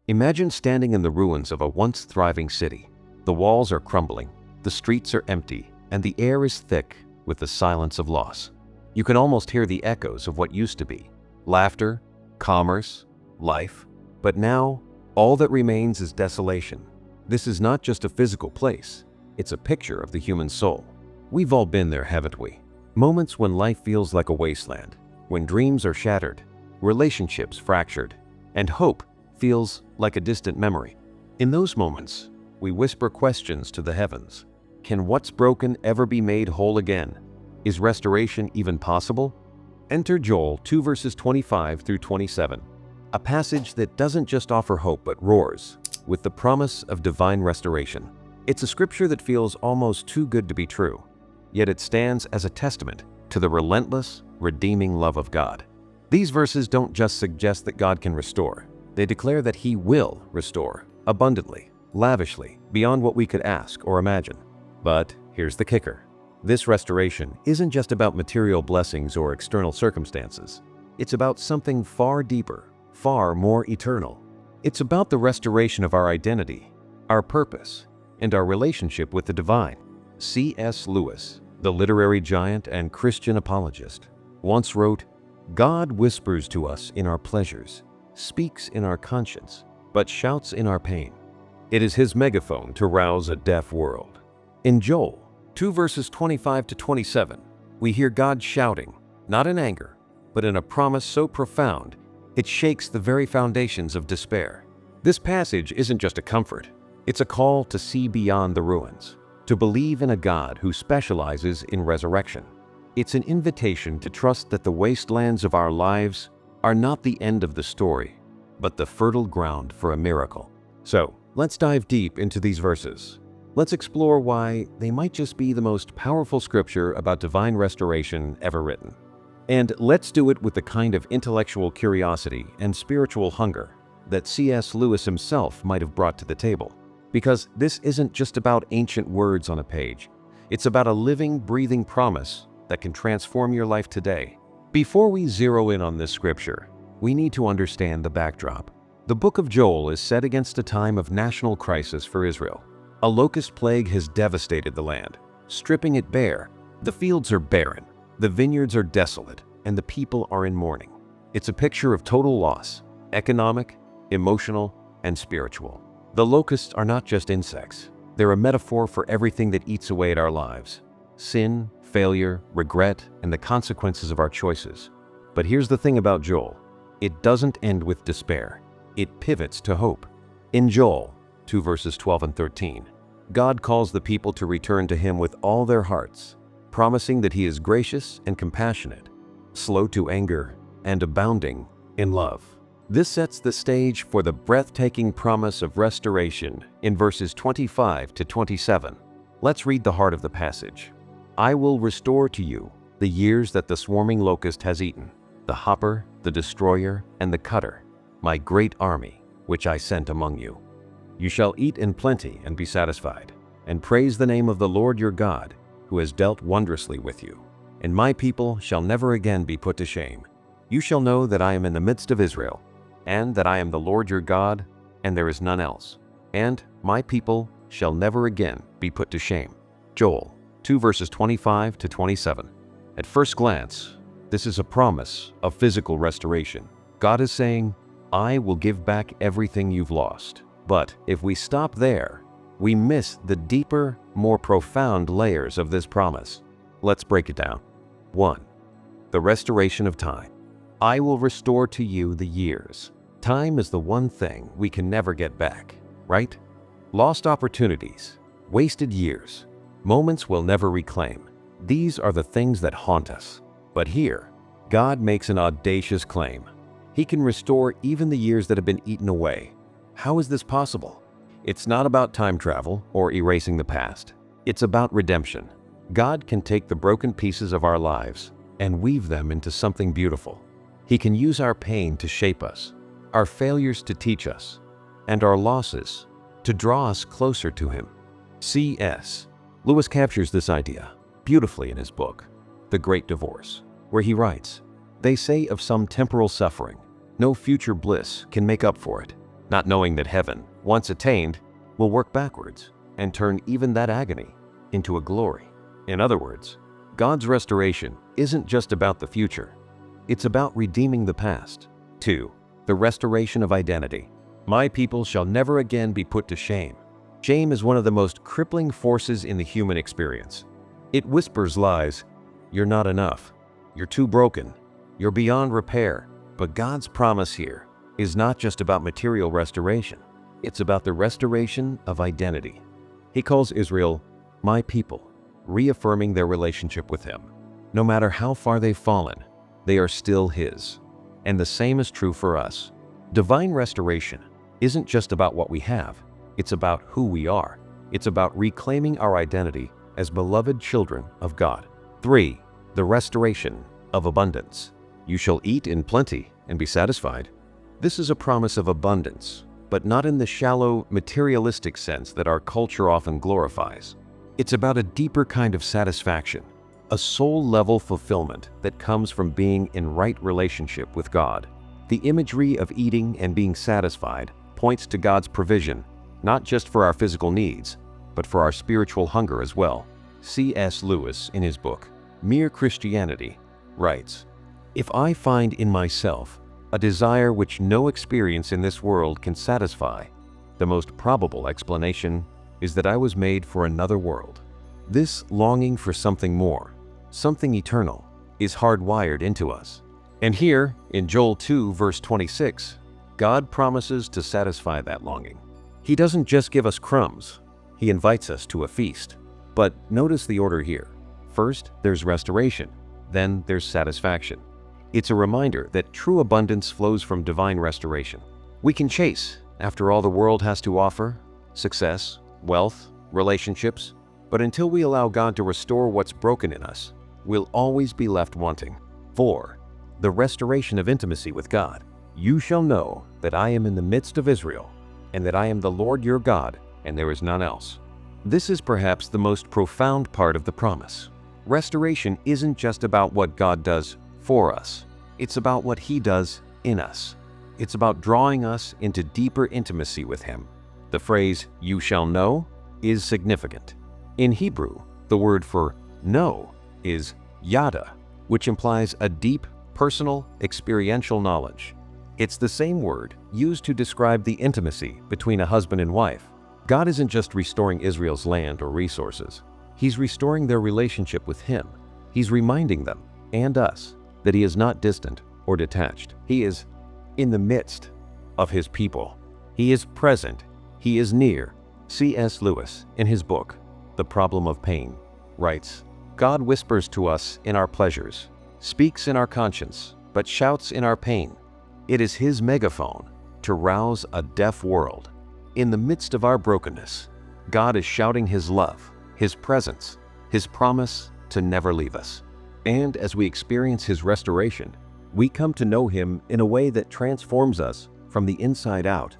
Imagine standing in the ruins of a once thriving city. The walls are crumbling, the streets are empty, and the air is thick with the silence of loss. You can almost hear the echoes of what used to be: laughter, commerce, life. But now, all that remains is desolation. This is not just a physical place, it's a picture of the human soul. We've all been there, haven't we? Moments when life feels like a wasteland, when dreams are shattered, relationships fractured, and hope feels like a distant memory. In those moments, we whisper questions to the heavens. Can what's broken ever be made whole again? Is restoration even possible? Enter Joel 2 verses 25 through 27, a passage that doesn't just offer hope but roars with the promise of divine restoration. It's a scripture that feels almost too good to be true, yet it stands as a testament to the relentless, redeeming love of God. These verses don't just suggest that God can restore. They declare that He will restore, abundantly, lavishly, beyond what we could ask or imagine. But here's the kicker. This restoration isn't just about material blessings or external circumstances. It's about something far deeper, far more eternal. It's about the restoration of our identity, our purpose, and our relationship with the divine. C.S. Lewis, the literary giant and Christian apologist, once wrote, "God whispers to us in our pleasures, speaks in our conscience, but shouts in our pain. It is His megaphone to rouse a deaf world." In Joel 2 verses 25 to 27, we hear God shouting, not in anger, but in a promise so profound, it shakes the very foundations of despair. This passage isn't just a comfort, it's a call to see beyond the ruins, to believe in a God who specializes in resurrection. It's an invitation to trust that the wastelands of our lives are not the end of the story, but the fertile ground for a miracle. So, let's dive deep into these verses. Let's explore why they might just be the most powerful scripture about divine restoration ever written. And let's do it with the kind of intellectual curiosity and spiritual hunger that C.S. Lewis himself might have brought to the table. Because this isn't just about ancient words on a page. It's about a living, breathing promise that can transform your life today. Before we zero in on this scripture, we need to understand the backdrop. The book of Joel is set against a time of national crisis for Israel. A locust plague has devastated the land, stripping it bare. The fields are barren, the vineyards are desolate, and the people are in mourning. It's a picture of total loss, economic, emotional, and spiritual. The locusts are not just insects. They're a metaphor for everything that eats away at our lives: sin, failure, regret, and the consequences of our choices. But here's the thing about Joel. It doesn't end with despair. It pivots to hope. In Joel 2 verses 12 and 13, God calls the people to return to Him with all their hearts, promising that He is gracious and compassionate, slow to anger, and abounding in love. This sets the stage for the breathtaking promise of restoration in verses 25 to 27. Let's read the heart of the passage. "I will restore to you the years that the swarming locust has eaten, the hopper, the destroyer, and the cutter, my great army, which I sent among you. You shall eat in plenty and be satisfied, and praise the name of the Lord your God, who has dealt wondrously with you. And my people shall never again be put to shame. You shall know that I am in the midst of Israel, and that I am the Lord your God, and there is none else. And my people shall never again be put to shame." Joel 2 verses 25 to 27. At first glance, this is a promise of physical restoration. God is saying, "I will give back everything you've lost." But if we stop there, we miss the deeper, more profound layers of this promise. Let's break it down. 1. The restoration of time. "I will restore to you the years." Time is the one thing we can never get back, right? Lost opportunities, wasted years, moments we'll never reclaim. These are the things that haunt us. But here, God makes an audacious claim. He can restore even the years that have been eaten away. How is this possible? It's not about time travel or erasing the past. It's about redemption. God can take the broken pieces of our lives and weave them into something beautiful. He can use our pain to shape us, our failures to teach us, and our losses to draw us closer to Him. C.S. Lewis captures this idea beautifully in his book, The Great Divorce, where he writes, "They say of some temporal suffering, no future bliss can make up for it. not knowing that heaven, once attained, will work backwards and turn even that agony into a glory. In other words, God's restoration isn't just about the future. It's about redeeming the past. 2. The restoration of identity. My people shall never again be put to shame. Shame is one of the most crippling forces in the human experience. It whispers lies. You're not enough. You're too broken. You're beyond repair. But God's promise here is not just about material restoration. It's about the restoration of identity. He calls Israel, my people, reaffirming their relationship with Him. No matter how far they've fallen, they are still His. And the same is true for us. Divine restoration isn't just about what we have. It's about who we are. It's about reclaiming our identity as beloved children of God. 3. The restoration of abundance. You shall eat in plenty and be satisfied. This is a promise of abundance, but not in the shallow, materialistic sense that our culture often glorifies. It's about a deeper kind of satisfaction, a soul-level fulfillment that comes from being in right relationship with God. The imagery of eating and being satisfied points to God's provision, not just for our physical needs, but for our spiritual hunger as well. C.S. Lewis, in his book, Mere Christianity, writes, "If I find in myself a desire which no experience in this world can satisfy, the most probable explanation is that I was made for another world." This longing for something more, something eternal, is hardwired into us. And here, in Joel 2, verse 26, God promises to satisfy that longing. He doesn't just give us crumbs, He invites us to a feast. But notice the order here. First, there's restoration. Then there's satisfaction. It's a reminder that true abundance flows from divine restoration. We can chase after all the world has to offer, success, wealth, relationships, but until we allow God to restore what's broken in us, we'll always be left wanting. 4. The restoration of intimacy with God. You shall know that I am in the midst of Israel, and that I am the Lord your God, and there is none else. This is perhaps the most profound part of the promise. Restoration isn't just about what God does for us. It's about what He does in us. It's about drawing us into deeper intimacy with Him. The phrase, you shall know, is significant. In Hebrew, the word for know is yada, which implies a deep, personal, experiential knowledge. It's the same word used to describe the intimacy between a husband and wife. God isn't just restoring Israel's land or resources. He's restoring their relationship with Him. He's reminding them, and us, that He is not distant or detached. He is in the midst of His people. He is present. He is near. C.S. Lewis, in his book, The Problem of Pain, writes, God whispers to us in our pleasures, speaks in our conscience, but shouts in our pain. It is His megaphone to rouse a deaf world. In the midst of our brokenness, God is shouting His love, His presence, His promise to never leave us. And as we experience His restoration, we come to know Him in a way that transforms us from the inside out.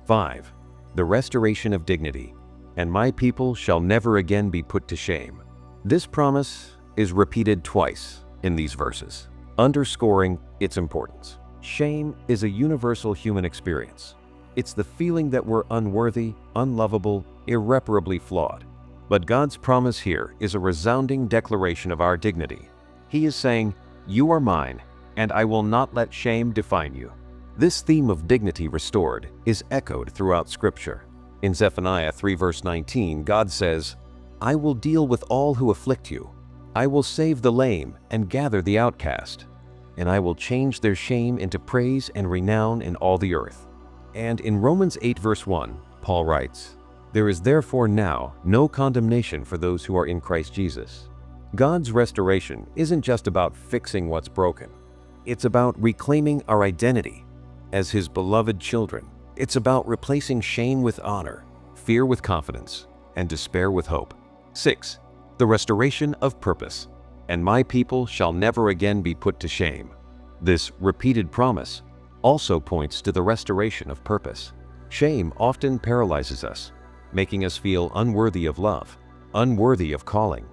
5. The restoration of dignity. And my people shall never again be put to shame. This promise is repeated twice in these verses, underscoring its importance. Shame is a universal human experience. It's the feeling that we're unworthy, unlovable, irreparably flawed. But God's promise here is a resounding declaration of our dignity. He is saying, you are mine, and I will not let shame define you. This theme of dignity restored is echoed throughout Scripture. In Zephaniah 3 verse 19, God says, I will deal with all who afflict you. I will save the lame and gather the outcast, and I will change their shame into praise and renown in all the earth. And in Romans 8 verse 1, Paul writes, there is therefore now no condemnation for those who are in Christ Jesus. God's restoration isn't just about fixing what's broken. It's about reclaiming our identity as His beloved children. It's about replacing shame with honor, fear with confidence, and despair with hope. 6. The restoration of purpose. And my people shall never again be put to shame. This repeated promise also points to the restoration of purpose. Shame often paralyzes us, making us feel unworthy of love, unworthy of calling,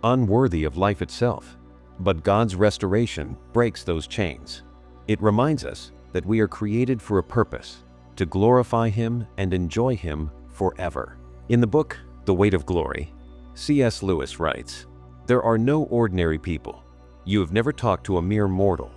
unworthy of life itself. But God's restoration breaks those chains. It reminds us that we are created for a purpose, to glorify Him and enjoy Him forever. In the book, The Weight of Glory, C.S. Lewis writes, "There are no ordinary people. You have never talked to a mere mortal.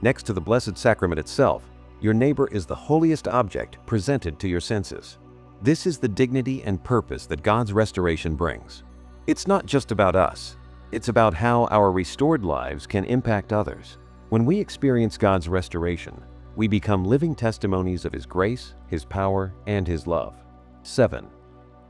Next to the Blessed Sacrament itself, your neighbor is the holiest object presented to your senses." This is the dignity and purpose that God's restoration brings. It's not just about us. It's about how our restored lives can impact others. When we experience God's restoration, we become living testimonies of His grace, His power, and His love. 7.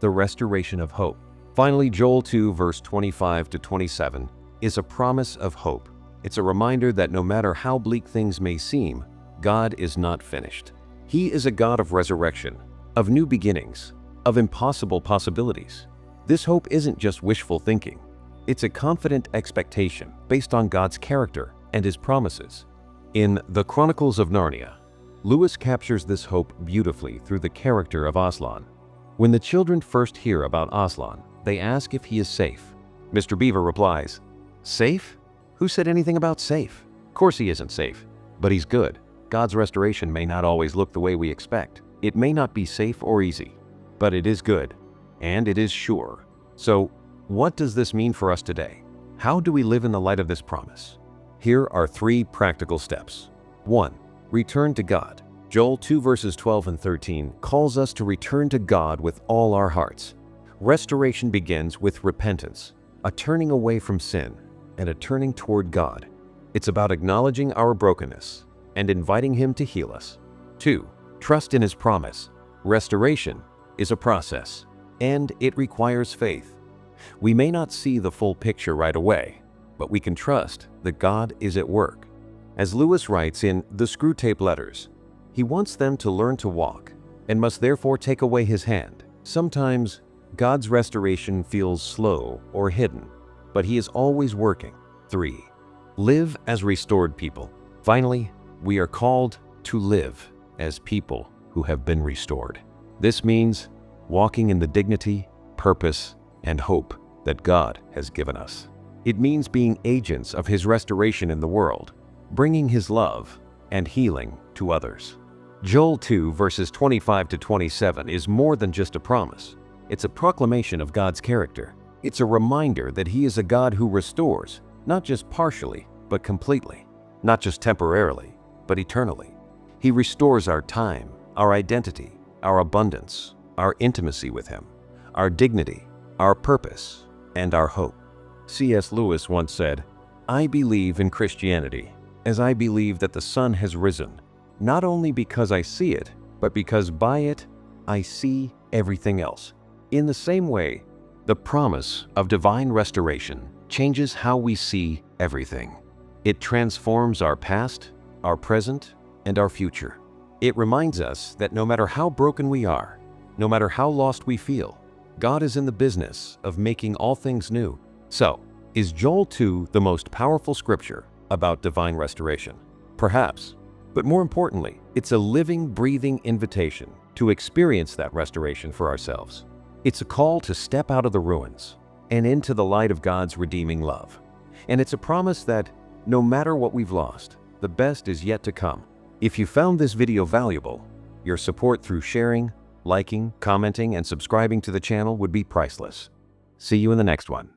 The restoration of hope. Finally, Joel 2, verse 25 to 27 is a promise of hope. It's a reminder that no matter how bleak things may seem, God is not finished. He is a God of resurrection, of new beginnings, of impossible possibilities. This hope isn't just wishful thinking. It's a confident expectation based on God's character and His promises. In The Chronicles of Narnia, Lewis captures this hope beautifully through the character of Aslan. When the children first hear about Aslan, they ask if he is safe. Mr. Beaver replies, "Safe? Who said anything about safe? Of course he isn't safe, but he's good. God's restoration may not always look the way we expect. It may not be safe or easy, but it is good, and it is sure." So, what does this mean for us today? How do we live in the light of this promise? Here are 3 practical steps. 1. Return to God. Joel 2 verses 12 and 13 calls us to return to God with all our hearts. Restoration begins with repentance, a turning away from sin, and a turning toward God. It's about acknowledging our brokenness and inviting Him to heal us. 2. Trust in His promise. Restoration is a process, and it requires faith. We may not see the full picture right away, but we can trust that God is at work. As Lewis writes in The Screwtape Letters, he wants them to learn to walk and must therefore take away His hand. Sometimes God's restoration feels slow or hidden, but He is always working. 3. Live as restored people. Finally, we are called to live as people who have been restored. This means walking in the dignity, purpose, and hope that God has given us. It means being agents of His restoration in the world, bringing His love and healing to others. Joel 2 verses 25 to 27 is more than just a promise. It's a proclamation of God's character. It's a reminder that He is a God who restores, not just partially, but completely. Not just temporarily, but eternally. He restores our time, our identity, our abundance, our intimacy with Him, our dignity, our purpose, and our hope. C.S. Lewis once said, "I believe in Christianity as I believe that the sun has risen, not only because I see it, but because by it I see everything else." In the same way, the promise of divine restoration changes how we see everything. It transforms our past, our present, and our future. It reminds us that no matter how broken we are, no matter how lost we feel, God is in the business of making all things new. So, is Joel 2 the most powerful scripture about divine restoration? Perhaps. But more importantly, it's a living, breathing invitation to experience that restoration for ourselves. It's a call to step out of the ruins and into the light of God's redeeming love. And it's a promise that no matter what we've lost, the best is yet to come. If you found this video valuable, your support through sharing, liking, commenting, and subscribing to the channel would be priceless. See you in the next one.